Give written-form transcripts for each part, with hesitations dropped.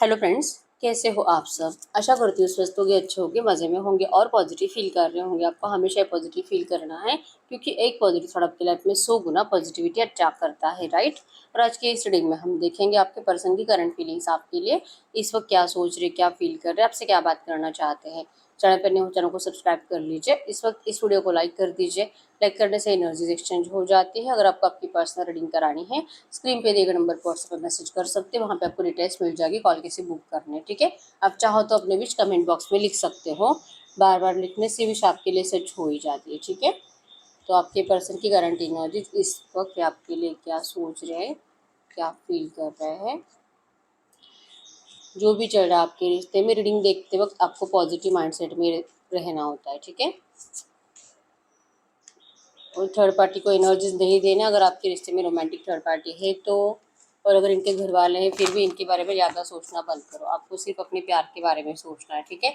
Hello friends, कैसे हो आप सब। आशा करती हूँ स्वस्थ होंगे, अच्छे होंगे, मज़े में होंगे और पॉजिटिव फील कर रहे होंगे। आपको हमेशा पॉजिटिव फील करना है क्योंकि एक पॉजिटिव थॉट आपकी लाइफ में 100 गुना पॉजिटिविटी अट्रैक्ट करता है, राइट। और आज के इस रीडिंग में हम देखेंगे आपके पर्सन की करंट फीलिंग्स आपके लिए इस वक्त क्या सोच रहे, क्या फील कर रहे, आपसे क्या बात करना चाहते हैं। चैनल पर नहीं हो, चैनल को सब्सक्राइब कर लीजिए। इस वक्त इस वीडियो को लाइक कर दीजिए। लाइक करने से एनर्जीज एक्सचेंज हो जाती है। अगर आपको आपकी पर्सनल रीडिंग करानी है, स्क्रीन पे दिए गए नंबर पर व्हाट्सएप पर मैसेज कर सकते हैं। वहाँ पे आपको डिटेल्स मिल जाएगी कॉल कैसे बुक करने, ठीक है। आप चाहो तो अपने बीच कमेंट बॉक्स में लिख सकते हो। बार बार लिखने से विश आपके लिए सच हो ही जाती है, ठीक है। तो आपके पर्सन की गारंटी एनर्जी इस वक्त आपके लिए क्या सोच रहे हैं, क्या फील कर रहे हैं, जो भी चल रहा है आपके रिश्ते में। रीडिंग देखते वक्त आपको पॉजिटिव माइंडसेट में रहना होता है, ठीक है। और थर्ड पार्टी को एनर्जीज नहीं देना। अगर आपके रिश्ते में रोमांटिक थर्ड पार्टी है तो, और अगर इनके घर वाले हैं फिर भी इनके बारे में ज़्यादा सोचना बंद करो। आपको सिर्फ अपने प्यार के बारे में सोचना है, ठीक है।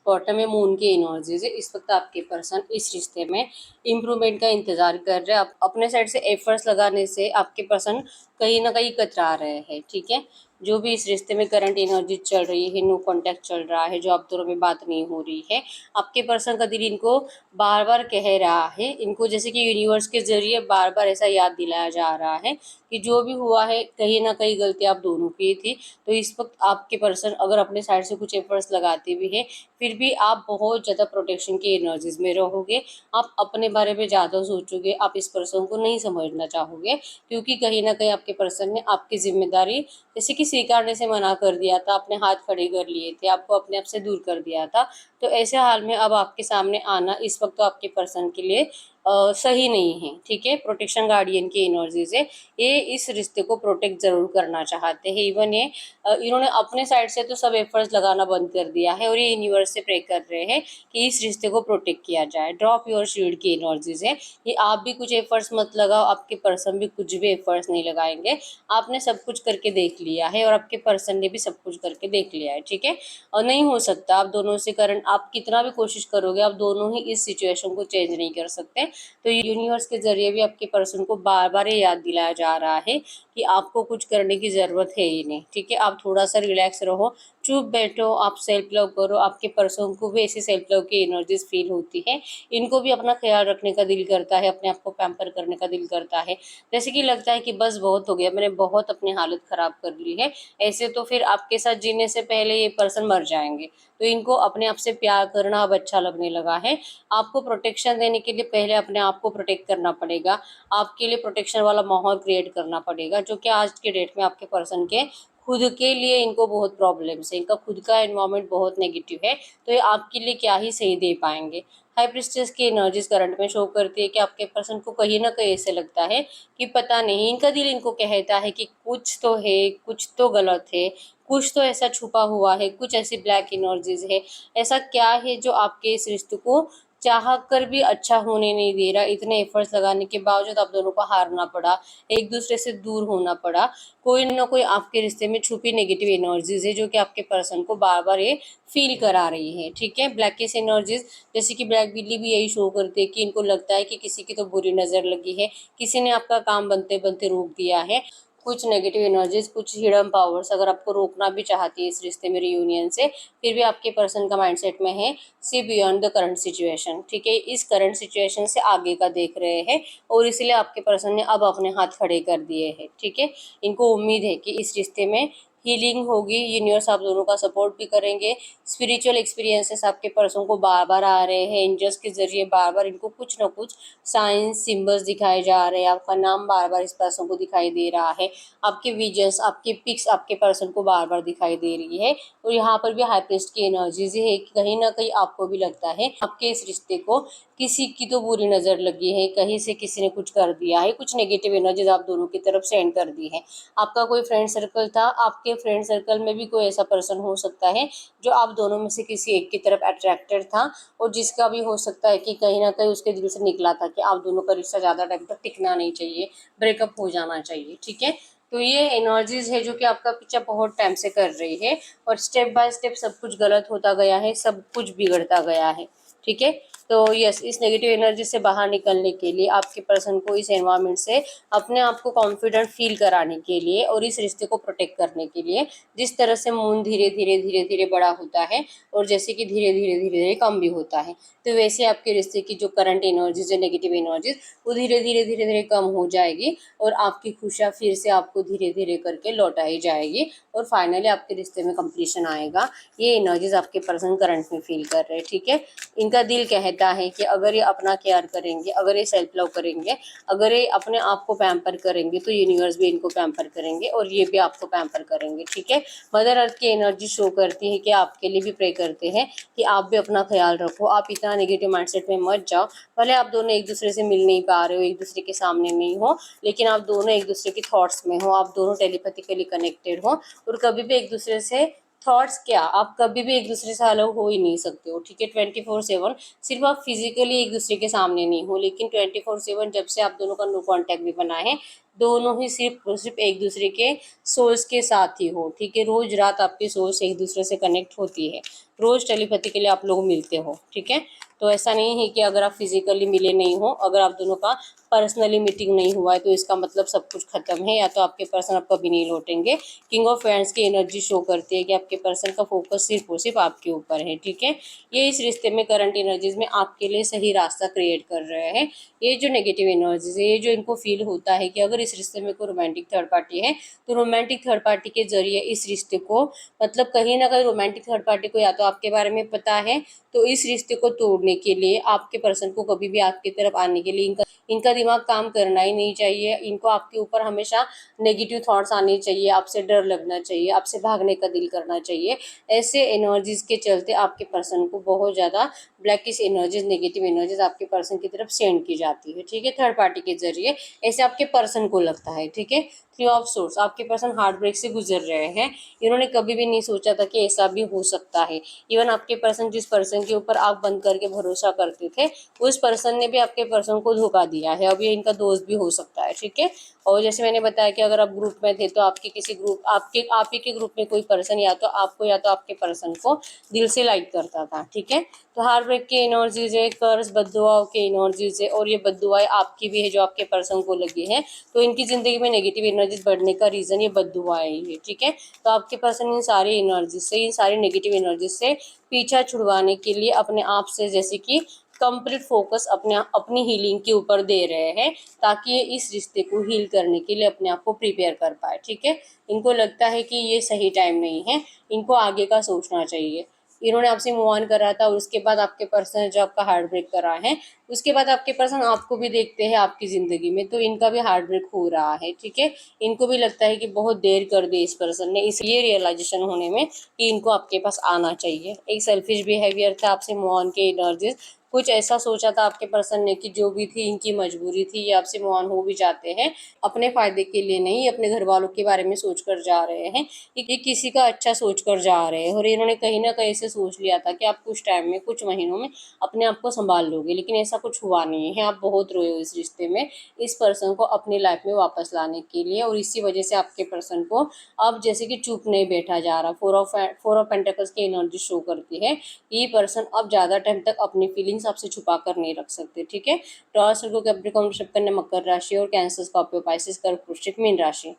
बॉटम में मून की एनर्जीज है। इस वक्त आपके पर्सन इस रिश्ते में इम्प्रूवमेंट का इंतजार कर रहे हैं। आप अपने साइड से एफर्ट्स लगाने से आपके पर्सन कहीं ना कहीं कतरा रहे हैं, ठीक है। जो भी इस रिश्ते में करंट एनर्जी चल रही है, नो कॉन्टैक्ट चल रहा है, जो आप दोनों में बात नहीं हो रही है, आपके पर्सन का दिल इनको बार बार कह रहा है, इनको जैसे कि यूनिवर्स के जरिए बार बार ऐसा याद दिलाया जा रहा है कि जो भी हुआ है कहीं ना कहीं गलती आप दोनों की थी। तो इस वक्त आपके पर्सन अगर अपने साइड से कुछ एफर्ट्स लगाते भी हैं फिर भी आप बहुत ज़्यादा प्रोटेक्शन की एनर्जीज में रहोगे। आप अपने बारे में ज़्यादा सोचोगे, आप इस पर्सन को नहीं समझना चाहोगे क्योंकि कहीं ना कहीं आपके पर्सन ने आपकी जिम्मेदारी जैसे कि स्वीकारने से मना कर दिया था, अपने हाथ खड़े कर लिए थे, आपको अपने आप से दूर कर दिया था। तो ऐसे हाल में अब आपके सामने आना इस वक्त तो आपके पर्सन के लिए सही नहीं है, ठीक है। प्रोटेक्शन गार्डियन की एनर्जीज है, ये इस रिश्ते को प्रोटेक्ट जरूर करना चाहते हैं। इवन ये इन्होंने अपने साइड से तो सब एफर्ट्स लगाना बंद कर दिया है और ये यूनिवर्स से प्रे कर रहे हैं कि इस रिश्ते को प्रोटेक्ट किया जाए। ड्रॉप योर शील्ड की एनर्जीज है, ये आप भी कुछ एफर्ट्स मत लगाओ, आपके पर्सन भी कुछ भी एफर्ट्स नहीं लगाएंगे। आपने सब कुछ करके देख लिया है और आपके पर्सन ने भी सब कुछ करके देख लिया है, ठीक है। और नहीं हो सकता आप दोनों से करंट, आप कितना भी कोशिश करोगे आप दोनों ही इस सिचुएशन को चेंज नहीं कर सकते। तो यूनिवर्स के जरिए भी आपके पर्सन को बार बार ये याद दिलाया जा रहा है कि आपको कुछ करने की ज़रूरत है ही नहीं, ठीक है। आप थोड़ा सा रिलैक्स रहो, चुप बैठो, आप सेल्फ लव करो। आपके पर्सन को भी ऐसी सेल्फ लव की एनर्जीज फील होती है। इनको भी अपना ख्याल रखने का दिल करता है, अपने आप को पैम्पर करने का दिल करता है। जैसे कि लगता है कि बस बहुत हो गया, मैंने बहुत अपनी हालत ख़राब कर ली है। ऐसे तो फिर आपके साथ जीने से पहले ये पर्सन मर जाएंगे। तो इनको अपने आप से प्यार करना अब अच्छा लगने लगा है। आपको प्रोटेक्शन देने के लिए पहले अपने आप को प्रोटेक्ट करना पड़ेगा। आपके लिए प्रोटेक्शन वाला माहौल क्रिएट करना पड़ेगा, जो कि आज के डेट में आपके पर्सन के खुद के लिए इनको बहुत प्रॉब्लम्स है। इनका खुद का एनवायरनमेंट बहुत नेगेटिव है, तो ये आपके लिए क्या ही सही दे पाएंगे। हाई प्रिस्टेस की एनर्जीज करंट में शो करती है कि आपके पर्सन को कहीं ना कहीं ऐसे लगता है कि पता नहीं, इनका दिल इनको कहता है कि कुछ तो है, कुछ तो गलत है, कुछ तो ऐसा छुपा हुआ है, कुछ ऐसी ब्लैक एनर्जीज है। ऐसा क्या है जो आपके इस रिश्ते को चाह कर भी अच्छा होने नहीं दे रहा। इतने एफर्ट्स लगाने के बावजूद आप दोनों को हारना पड़ा, एक दूसरे से दूर होना पड़ा। कोई ना कोई आपके रिश्ते में छुपी नेगेटिव एनर्जीज है जो कि आपके पर्सन को बार बार ये फील करा रही है, ठीक है। ब्लैकिश एनर्जीज जैसे कि ब्लैक बिल्ली भी यही शो करती है कि इनको लगता है कि किसी की तो बुरी नज़र लगी है, किसी ने आपका काम बनते बनते रोक दिया है। कुछ नेगेटिव एनर्जीज, कुछ हिडन पावर्स अगर आपको रोकना भी चाहती है इस रिश्ते में रियूनियन से, फिर भी आपके पर्सन का माइंडसेट में है see beyond the current situation, ठीक है। इस करंट सिचुएशन से आगे का देख रहे हैं और इसलिए आपके पर्सन ने अब अपने हाथ खड़े कर दिए हैं, ठीक है। इनको उम्मीद है कि इस रिश्ते में हीलिंग होगी, यूनिवर्स आप दोनों का सपोर्ट भी करेंगे। स्पिरिचुअल एक्सपीरियंसेस आपके पर्सन को बार बार आ रहे हैं, एंजल्स के जरिए बार बार इनको कुछ ना कुछ साइंस सिंबल्स दिखाए जा रहे हैं। आपका नाम बार बार इस पर्सन को दिखाई दे रहा है, आपके विजन्स, आपके पिक्स आपके पर्सन को बार बार दिखाई दे रही है। और यहाँ पर भी हाई प्रीस्ट की एनर्जीज है कि कहीं ना कहीं आपको भी लगता है आपके इस रिश्ते को किसी की तो बुरी नज़र लगी है, कहीं से किसी ने कुछ कर दिया है, कुछ नेगेटिव एनर्जीज आप दोनों की तरफ सेंड कर दी है। आपका कोई फ्रेंड सर्कल था, आपके फ्रेंड सर्कल में भी कोई ऐसा पर्सन हो सकता है जो आप दोनों में से किसी एक की तरफ अट्रैक्टेड था और जिसका भी हो सकता है कि कहीं ना कहीं उसके दिल से निकला था कि आप दोनों का रिश्ता ज़्यादा टाइम तक टिकना नहीं चाहिए, ब्रेकअप हो जाना चाहिए, ठीक है। तो ये एनर्जीज है जो कि आपका पीछा बहुत टाइम से कर रही है और स्टेप बाय स्टेप सब कुछ गलत होता गया है, सब कुछ बिगड़ता गया है, ठीक है। तो यस, इस नेगेटिव एनर्जी से बाहर निकलने के लिए आपके पर्सन को इस एनवायरनमेंट से अपने आप को कॉन्फिडेंट फील कराने के लिए और इस रिश्ते को प्रोटेक्ट करने के लिए, जिस तरह से मून धीरे धीरे धीरे धीरे बड़ा होता है और जैसे कि धीरे धीरे धीरे धीरे कम भी होता है, तो वैसे आपके रिश्ते की जो करंट एनर्जीज है, नेगेटिव एनर्जीज, वो धीरे धीरे धीरे धीरे कम हो जाएगी और आपकी खुशियाँ फिर से आपको धीरे धीरे करके लौटाई जाएगी और फाइनली आपके रिश्ते में कंप्लीशन आएगा। ये एनर्जीज आपके पर्सन करंट में फील कर रहे हैं, ठीक है। इनका दिल कहता है कि अगर ये अपना केयर करेंगे, अगर ये सेल्फ लव करेंगे, अगर ये अपने आप को पैम्पर करेंगे, तो यूनिवर्स भी इनको पैम्पर करेंगे और ये भी आपको पैम्पर करेंगे, ठीक है। मदर अर्थ की एनर्जी शो करती है कि आपके लिए भी प्रे करते हैं कि आप भी अपना ख्याल रखो, आप इतना नेगेटिव माइंडसेट में मत जाओ। भले आप दोनों एक दूसरे से मिल नहीं पा रहे हो, एक दूसरे के सामने नहीं हो, लेकिन आप दोनों एक दूसरे की थॉट्स में हो, आप दोनों टेलीपैथिकली कनेक्टेड हो और कभी भी एक दूसरे से थॉट्स क्या, आप कभी भी एक दूसरे से अलग हो ही नहीं सकते हो, ठीक है। 24/7 सिर्फ आप फिजिकली एक दूसरे के सामने नहीं हो, लेकिन 24/7 जब से आप दोनों का नो कॉन्टैक्ट भी बना है, दोनों ही सिर्फ एक दूसरे के सोल्स के साथ ही हो, ठीक है। रोज रात आपकी सोल्स एक दूसरे से कनेक्ट होती है, रोज टेलीपैथिकली आप लोग मिलते हो, ठीक है। तो ऐसा नहीं है कि अगर आप फिजिकली मिले नहीं हो, अगर आप दोनों का पर्सनली मीटिंग नहीं हुआ है तो इसका मतलब सब कुछ खत्म है, या तो आपके पर्सन आप कभी नहीं लौटेंगे। किंग ऑफ फ्रेंड्स की एनर्जी शो करती है कि आपके पर्सन का फोकस सिर्फ और सिर्फ आपके ऊपर है, ठीक है। ये इस रिश्ते में करंट एनर्जीज में आपके लिए सही रास्ता क्रिएट कर रहे हैं। ये जो नेगेटिव एनर्जीज है, ये जो इनको फील होता है कि अगर इस रिश्ते में कोई रोमांटिक थर्ड पार्टी है, तो रोमांटिक थर्ड पार्टी के जरिए इस रिश्ते को, मतलब कहीं ना कहीं रोमांटिक थर्ड पार्टी को या तो आपके बारे में पता है, तो इस रिश्ते को तोड़ने के लिए आपके पर्सन को कभी भी आपकी तरफ आने के लिए इनका दिमाग काम करना ही नहीं चाहिए। इनको आपके ऊपर हमेशा नेगेटिव थॉट्स आने चाहिए, आपसे डर लगना चाहिए, आपसे भागने का दिल करना चाहिए। ऐसे एनर्जीज के चलते आपके पर्सन को बहुत ज़्यादा ब्लैकिश एनर्जीज, नेगेटिव एनर्जीज आपके पर्सन की तरफ सेंड की जाती है, ठीक है, थर्ड पार्टी के जरिए। ऐसे आपके पर्सन को लगता है, ठीक है। 3 ऑफ सोर्स, आपके पर्सन हार्ट ब्रेक से गुजर रहे हैं। इन्होंने कभी भी नहीं सोचा था कि ऐसा भी हो सकता है। इवन आपके पर्सन, जिस पर्सन के ऊपर आप बंद करके भरोसा करते थे, उस पर्सन ने भी आपके पर्सन को धोखा दिया है। अब ये इनका दोस्त भी हो सकता है, ठीक है। और जैसे मैंने बताया कि अगर आप ग्रुप में थे, तो आपके किसी ग्रुप, आप ही के ग्रुप में कोई पर्सन या तो आपको या तो आपके पर्सन को दिल से लाइक करता था, ठीक है। तो हार्ट ब्रेक की एनर्जीज है, कर्ज बद्दुआओं की एनर्जीज है, और ये बद्दुआएं आपकी भी है जो आपके पर्सन को लगी है। तो इनकी जिंदगी में नेगेटिव एनर्जीज बढ़ने का रीजन ये बद्दुआएं ही है, ठीक है। तो आपके पर्सन इन सारी एनर्जीज से, इन सारी नेगेटिव एनर्जीज से पीछा छुड़वाने के लिए अपने आप से, जैसे कि कंप्लीट फोकस अपनी हीलिंग के ऊपर दे रहे हैं, ताकि ये इस रिश्ते को हील करने के लिए अपने आप को प्रिपेयर कर पाए, ठीक है। इनको लगता है कि ये सही टाइम नहीं है, इनको आगे का सोचना चाहिए। इन्होंने आपसे मूव ऑन करा था और उसके बाद आपके पर्सन जो आपका हार्ट ब्रेक करा है, उसके बाद आपके पर्सन आपको भी देखते हैं आपकी ज़िंदगी में, तो इनका भी हार्ट ब्रेक हो रहा है, ठीक है। इनको भी लगता है कि बहुत देर कर दी इस पर्सन ने, इसलिए रियलाइजेशन होने में कि इनको आपके पास आना चाहिए। एक सेल्फिश बिहेवियर था आपसे मूव ऑन के एनर्जीज, कुछ ऐसा सोचा था आपके पर्सन ने कि जो भी थी इनकी मजबूरी थी, ये आपसे मूव ऑन हो भी जाते हैं अपने फायदे के लिए नहीं, अपने घर वालों के बारे में सोच कर जा रहे हैं, ये किसी का अच्छा सोच कर जा रहे हैं। और इन्होंने कहीं ना कहीं से सोच लिया था कि आप कुछ टाइम में, कुछ महीनों में अपने आप को संभाल लोगे, लेकिन ऐसा कुछ हुआ नहीं है। आप बहुत रोए हो इस रिश्ते में, इस पर्सन को अपनी लाइफ में वापस लाने के लिए, और इसी वजह से आपके पर्सन को अब जैसे कि चुप नहीं बैठा जा रहा। फोर ऑफ पेंटिकल्स की एनर्जी शो करती है, ये पर्सन अब ज़्यादा टाइम तक अपनी फीलिंग्स आपसे छुपा कर नहीं रख सकते, ठीक है। टॉरस, वर्गो, कैप्रिकॉर्न, वृषभ, कन्या, मकर राशि, और कैंसर, स्कॉर्पियो, पाइसेस, कर्क, वृश्चिक, मीन राशि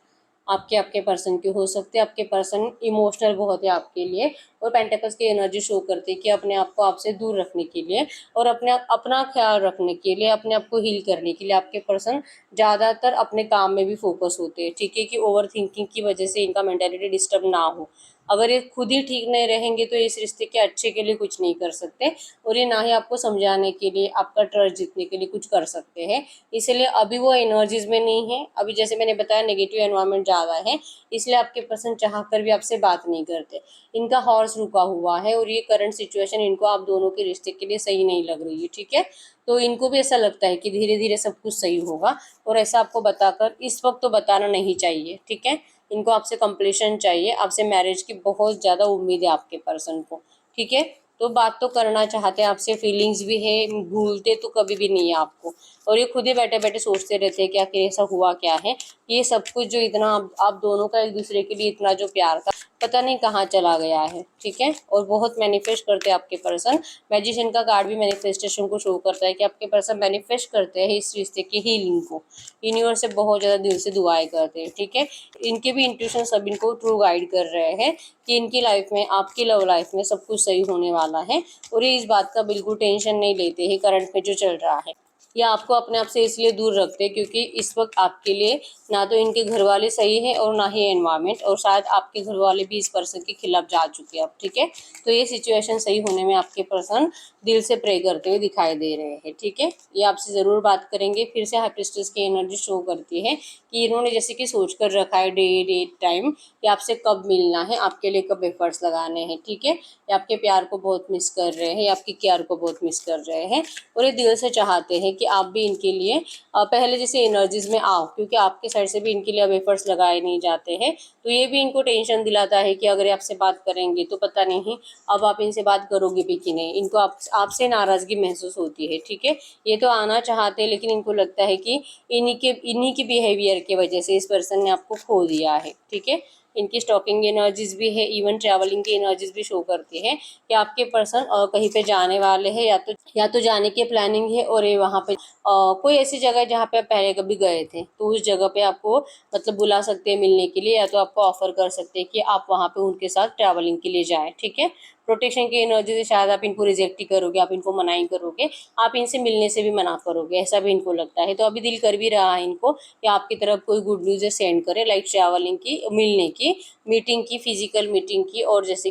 आपके पर्सन के हो सकते हैं। आपके पर्सन इमोशनल बहुत है आपके लिए, और पेंटिकल्स की एनर्जी शो करती है कि अपने आप को आपसे दूर रखने के लिए और अपना ख्याल रखने के लिए, अपने आप को हील करने के लिए आपके पर्सन ज़्यादातर अपने काम में भी फोकस होते हैं, ठीक है, कि ओवर थिंकिंग की वजह से इनका मेंटालिटी डिस्टर्ब ना हो। अगर ये खुद ही ठीक नहीं रहेंगे तो इस रिश्ते के अच्छे के लिए कुछ नहीं कर सकते, और ये ना ही आपको समझाने के लिए, आपका ट्रस्ट जीतने के लिए कुछ कर सकते हैं। इसलिए अभी वो एनर्जीज में नहीं है। अभी जैसे मैंने बताया नेगेटिव एनवायरनमेंट ज़्यादा है, इसलिए आपके पर्सन चाह कर भी आपसे बात नहीं करते। इनका हॉर्स रुका हुआ है, और ये करंट सिचुएशन इनको आप दोनों के रिश्ते के लिए सही नहीं लग रही है, ठीक है। तो इनको भी ऐसा लगता है कि धीरे धीरे सब कुछ सही होगा, और ऐसा आपको बताकर इस वक्त तो बताना नहीं चाहिए, ठीक है। इनको आपसे कंप्लीशन चाहिए, आपसे मैरिज की बहुत ज़्यादा उम्मीद है आपके पर्सन को, ठीक है। तो बात तो करना चाहते हैं आपसे, फीलिंग्स भी है, भूलते तो कभी भी नहीं है आपको, और ये खुद ही बैठे बैठे सोचते रहते हैं कि आखिर ऐसा हुआ क्या है। ये सब कुछ जो इतना आप दोनों का एक दूसरे के लिए इतना जो प्यार था, पता नहीं कहाँ चला गया है, ठीक है। और बहुत मैनिफेस्ट करते हैं आपके पर्सन। मैजिशियन का कार्ड भी मैनिफेस्टेशन को शो करता है कि आपके पर्सन मैनिफेस्ट करते हैं इस रिश्ते की हीलिंग को, यूनिवर्स से बहुत ज़्यादा दिल से दुआएं करते हैं, ठीक है। इनके भी इंट्यूशन सब इनको ट्रू गाइड कर रहे हैं कि इनकी लाइफ में, आपकी लव लाइफ में सब कुछ सही होने वाला है, और ये इस बात का बिल्कुल टेंशन नहीं लेते हैं करंट में जो चल रहा है। या आपको अपने आप से इसलिए दूर रखते हैं क्योंकि इस वक्त आपके लिए ना तो इनके घर वाले सही है और ना ही एनवायरमेंट, और शायद आपके घर वाले भी इस पर्सन के खिलाफ जा चुके हैं अब, ठीक है। तो ये सिचुएशन सही होने में आपके पर्सन दिल से प्रे करते हुए दिखाई दे रहे हैं, ठीक है। ये आपसे ज़रूर बात करेंगे। फिर से हाई प्रीस्टेस की एनर्जी शो करती है कि इन्होंने जैसे कि सोच कर रखा है डेट टाइम कि आपसे कब मिलना है, आपके लिए कब एफर्ट्स लगाने हैं, ठीक है। ये आपके प्यार को बहुत मिस कर रहे हैं, या आपकी केयर को बहुत मिस कर रहे हैं, और ये दिल से चाहते हैं कि आप भी इनके लिए पहले जैसे एनर्जीज में आओ, क्योंकि आपके साइड से भी इनके लिए अब एफर्ट्स लगाए नहीं जाते हैं। तो ये भी इनको टेंशन दिलाता है कि अगर आपसे बात करेंगे तो पता नहीं अब आप इनसे बात करोगे भी कि नहीं। इनको आपसे नाराज़गी महसूस होती है, ठीक है। ये तो आना चाहते हैं, लेकिन इनको लगता है कि इन्हीं के बिहेवियर की वजह से इस पर्सन ने आपको खो दिया है, ठीक है। इनकी स्टॉकिंग एनर्जीज भी है, इवन ट्रैवलिंग की एनर्जीज भी शो करती है कि आपके पर्सन कहीं पे जाने वाले हैं, या तो जाने की प्लानिंग है, और ये वहाँ पे कोई ऐसी जगह है जहाँ पे आप पहले कभी गए थे, तो उस जगह पे आपको मतलब बुला सकते हैं मिलने के लिए, या तो आपको ऑफर कर सकते हैं कि आप वहाँ पे उनके साथ ट्रैवलिंग के लिए जाएं, ठीक है। प्रोटेक्शन की एनर्जी से शायद आप इनको रिजेक्ट ही करोगे, आप इनको मना ही करोगे, आप इनसे मिलने से भी मना करोगे, ऐसा भी इनको लगता है। तो अभी दिल कर भी रहा है इनको कि आपकी तरफ कोई गुड न्यूज़ सेंड करे, लाइक ट्रैवलिंग की, मिलने की, मीटिंग की, फिजिकल मीटिंग की, और जैसे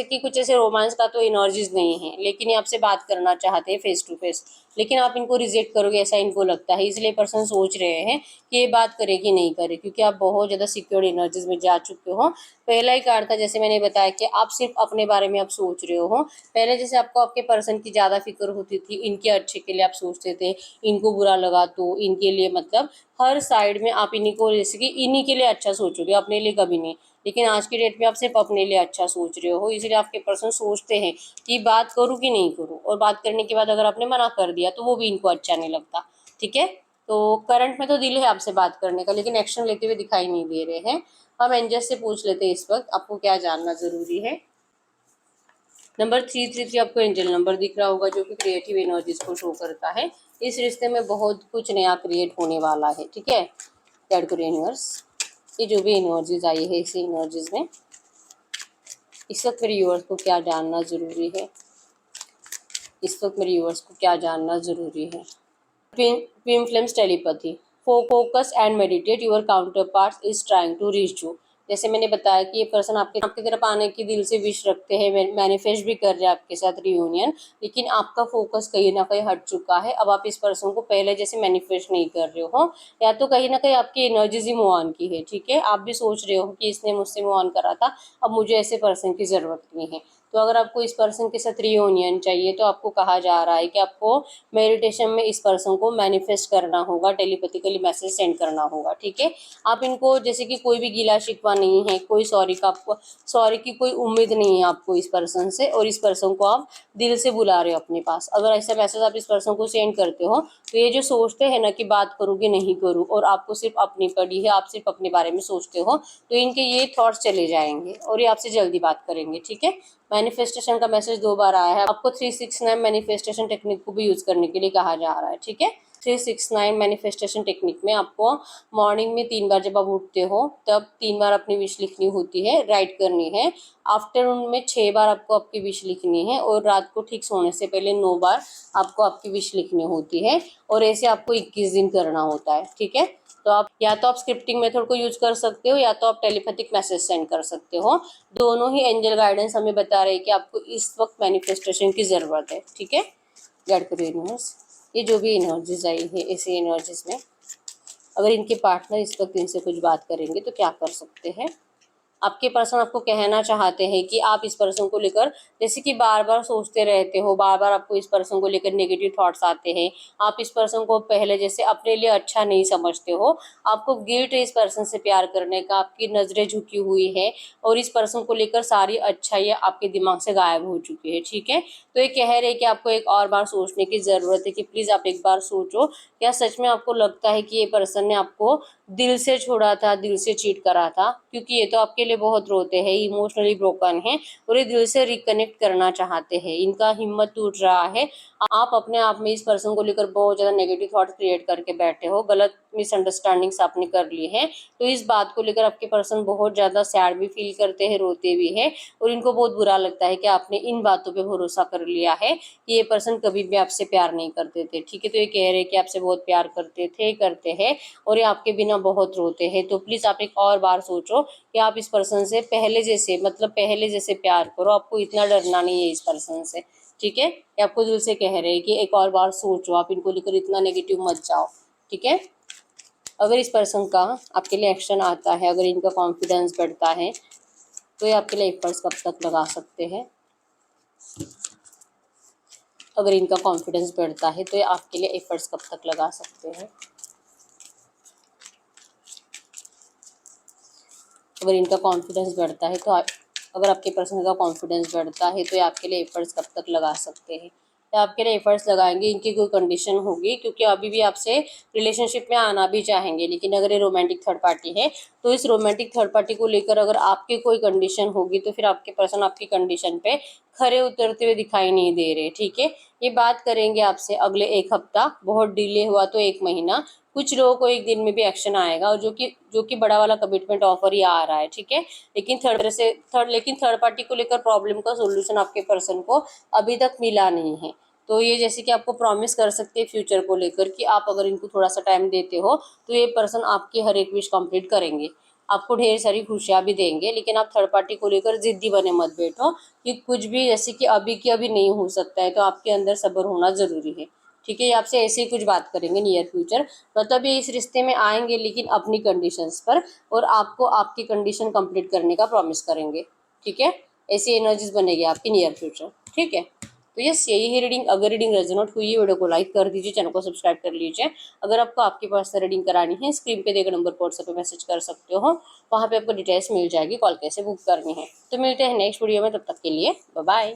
कि कुछ ऐसे रोमांस का तो एनर्जीज नहीं है, लेकिन ये आपसे बात करना चाहते हैं फेस टू फेस, लेकिन आप इनको रिजेक्ट करोगे ऐसा इनको लगता है। इसलिए पर्सन सोच रहे हैं कि ये बात करे कि नहीं करे, क्योंकि आप बहुत ज़्यादा सिक्योर्ड एनर्जीज में जा चुके हो। पहला ही कार्ड था, जैसे मैंने बताया कि आप सिर्फ अपने बारे में आप सोच रहे हो। पहले जैसे आपको आपके पर्सन की ज़्यादा फिक्र होती थी, इनके अच्छे के लिए आप सोचते थे, इनको बुरा लगा तो इनके लिए मतलब हर साइड में आप इन्हीं को, जैसे कि इन्हीं के लिए अच्छा सोचोगे, अपने लिए कभी नहीं। लेकिन आज की डेट में आप सिर्फ अपने लिए अच्छा सोच रहे हो, इसलिए आपके पर्सन सोचते हैं कि बात करूँ कि नहीं करूँ, और बात करने के बाद अगर आपने मना कर दिया तो वो भी इनको अच्छा नहीं लगता, ठीक है। तो करंट में तो दिल है आपसे बात करने का, लेकिन एक्शन लेते हुए दिखाई नहीं दे रहे हैं। हम एंजल्स से पूछ लेते हैं इस वक्त आपको क्या जानना जरूरी है। नंबर 333 आपको एंजल नंबर दिख रहा होगा, जो कि क्रिएटिव एनर्जीज को शो करता है। इस रिश्ते में बहुत कुछ नया क्रिएट होने वाला है, ठीक है। दैट गुड यूनिवर्स, ये जो भी एनर्जीज आई है इसी एनर्जीज में इस वक्त मेरे व्यूअर्स को क्या जानना ज़रूरी है, इस वक्त मेरे व्यूअर्स को क्या जानना ज़रूरी है। Twin flames telepathy, focus and meditate, your counterpart is trying to reach you. जैसे मैंने बताया कि ये पर्सन आपकी तरफ आने की दिल से विश रखते हैं, मैनिफेस्ट भी कर रहे हैं आपके साथ रियूनियन, लेकिन आपका फोकस कहीं ना कहीं हट चुका है। अब आप इस पर्सन को पहले जैसे मैनिफेस्ट नहीं कर रहे हो, या तो कहीं ना कहीं आपकी एनर्जीज ही मूव ऑन की है, ठीक है। आप भी सोच रहे हो कि इसने मुझसे मूव ऑन करा था, अब मुझे ऐसे पर्सन की ज़रूरत नहीं है। तो अगर आपको इस पर्सन के साथ रियूनियन चाहिए तो आपको कहा जा रहा है कि आपको मेडिटेशन में इस पर्सन को मैनिफेस्ट करना होगा, टेलीपैथिकली मैसेज सेंड करना होगा, ठीक है। आप इनको जैसे कि कोई भी गिला शिकवा नहीं है, कोई सॉरी की कोई उम्मीद नहीं है आपको इस पर्सन से, और इस पर्सन को आप दिल से बुला रहे हो अपने पास। अगर ऐसा मैसेज आप इस पर्सन को सेंड करते हो तो ये जो सोचते हैं ना कि बात करूँ कि नहीं करूँ, और आपको सिर्फ अपनी पड़ी है, आप सिर्फ अपने बारे में सोचते हो, तो इनके ये थॉट्स चले जाएंगे और ये आपसे जल्दी बात करेंगे, ठीक है। मैनिफेस्टेशन का मैसेज 2 बार आया है। आपको 369 मैनिफेस्टेशन टेक्निक को भी यूज करने के लिए कहा जा रहा है, ठीक है। 369 मैनिफेस्टेशन टेक्निक में आपको मॉर्निंग में 3 बार जब आप उठते हो तब 3 बार अपनी विश लिखनी होती है, राइट करनी है। आफ्टरनून में 6 बार आपको आपकी विश लिखनी है, और रात को ठीक सोने से पहले 9 बार आपको आपकी विश लिखनी होती है, और ऐसे आपको 21 दिन करना होता है, ठीक है। तो आप या तो आप स्क्रिप्टिंग मेथड को यूज कर सकते हो, या तो आप टेलीपैथिक मैसेज सेंड कर सकते हो। दोनों ही एंजल गाइडेंस हमें बता रहे हैं कि आपको इस वक्त मैनिफेस्टेशन की ज़रूरत है, ठीक है। गाइड करो यूनिवर्स, ये जो भी एनर्जीज आई है इसी एनर्जीज में अगर इनके पार्टनर इस वक्त इनसे कुछ बात करेंगे तो क्या कर सकते हैं। आपके पर्सन आपको कहना चाहते हैं कि आप इस पर्सन को लेकर जैसे कि बार बार सोचते रहते हो, बार बार आपको इस पर्सन को लेकर नेगेटिव थॉट्स आते हैं, आप इस पर्सन को पहले जैसे अपने लिए अच्छा नहीं समझते हो, आपको गिल्ट है इस पर्सन से प्यार करने का, आपकी नज़रें झुकी हुई है, और इस पर्सन को लेकर सारी अच्छाइयाँ आपके दिमाग से गायब हो चुकी है, ठीक है। तो ये कह रहे हैं कि आपको एक और बार सोचने की ज़रूरत है, कि प्लीज़ आप एक बार सोचो, क्या सच में आपको लगता है कि ये पर्सन ने आपको दिल से छोड़ा था, दिल से चीट करा था। क्योंकि ये तो आपके लिए बहुत रोते हैं, इमोशनली ब्रोकन है और ये दिल से रिकनेक्ट करना चाहते हैं, इनका हिम्मत टूट रहा है। आप अपने आप में इस पर्सन को लेकर बहुत ज़्यादा नेगेटिव थॉट क्रिएट करके बैठे हो, गलत मिसअंडरस्टैंडिंग्स आपने कर ली है। तो इस बात को लेकर आपके पर्सन बहुत ज़्यादा सैड भी फील करते हैं, रोते भी हैं और इनको बहुत बुरा लगता है कि आपने इन बातों पे भरोसा कर लिया है। ये पर्सन कभी भी आपसे प्यार नहीं करते थे, ठीक है। तो ये कह रहे हैं कि आपसे बहुत प्यार करते थे, करते हैं और ये आपके बिना बहुत रोते हैं। तो प्लीज़ आप एक और बार सोचो कि आप इस पर्सन से पहले जैसे, मतलब पहले जैसे प्यार करो, आपको इतना डरना नहीं है इस पर्सन से, ठीक है। ये आपको दिल से कह रहे हैं कि एक और बार सोचो, आप इनको लेकर इतना नेगेटिव मत जाओ, ठीक है। अगर इस पर्सन का आपके लिए एक्शन आता है, अगर इनका कॉन्फिडेंस बढ़ता है, तो ये आपके लिए एफर्ट्स कब तक लगा सकते हैं। अगर इनका कॉन्फिडेंस बढ़ता है तो ये आपके लिए एफर्ट्स कब तक लगा सकते हैं। अगर इनका कॉन्फिडेंस बढ़ता है तो अगर आपके पर्सन का कॉन्फिडेंस बढ़ता है तो ये आपके लिए एफर्ट्स कब तक लगा सकते हैं। या आपके लिए एफर्ट्स लगाएंगे, इनकी कोई कंडीशन होगी, क्योंकि अभी भी आपसे रिलेशनशिप में आना भी चाहेंगे, लेकिन अगर ये रोमांटिक थर्ड पार्टी है तो इस रोमांटिक थर्ड पार्टी को लेकर अगर आपकी कोई कंडीशन होगी तो फिर आपके पर्सन आपकी कंडीशन पे खरे उतरते हुए दिखाई नहीं दे रहे, ठीक है। ये बात करेंगे आपसे अगले एक हफ्ता, बहुत डिले हुआ तो एक महीना, कुछ लोगों को एक दिन में भी एक्शन आएगा और जो कि बड़ा वाला कमिटमेंट ऑफर ही आ रहा है, ठीक है। लेकिन थर्ड पार्टी को लेकर प्रॉब्लम का सोल्यूशन आपके पर्सन को अभी तक मिला नहीं है। तो ये जैसे कि आपको प्रॉमिस कर सकते हैं फ्यूचर को लेकर कि आप अगर इनको थोड़ा सा टाइम देते हो तो ये पर्सन आपकी हर एक विश कंप्लीट करेंगे, आपको ढेर सारी खुशियां भी देंगे। लेकिन आप थर्ड पार्टी को लेकर जिद्दी बने मत बैठो कि कुछ भी जैसे कि अभी की अभी नहीं हो सकता है, तो आपके अंदर सब्र होना जरूरी है, ठीक है। ये आपसे ऐसे ही कुछ बात करेंगे नियर फ्यूचर, मतलब ये इस रिश्ते में आएंगे लेकिन अपनी कंडीशंस पर, और आपको आपकी कंडीशन कंप्लीट करने का प्रॉमिस करेंगे, ठीक है। ऐसी एनर्जीज बनेगी आपकी नियर फ्यूचर, ठीक है। तो यस, यही है रीडिंग। अगर रीडिंग रेजोनेट हुई है, वीडियो को लाइक कर दीजिए, चैनल को सब्सक्राइब कर लीजिए। अगर आपको आपके पास से रीडिंग करानी है, स्क्रीन पे देकर नंबर पर व्हाट्सएप पे मैसेज कर सकते हो, वहाँ पे आपको डिटेल्स मिल जाएगी, कॉल कैसे बुक करनी है। तो मिलते हैं नेक्स्ट वीडियो में, तब तक के लिए बाय बाय।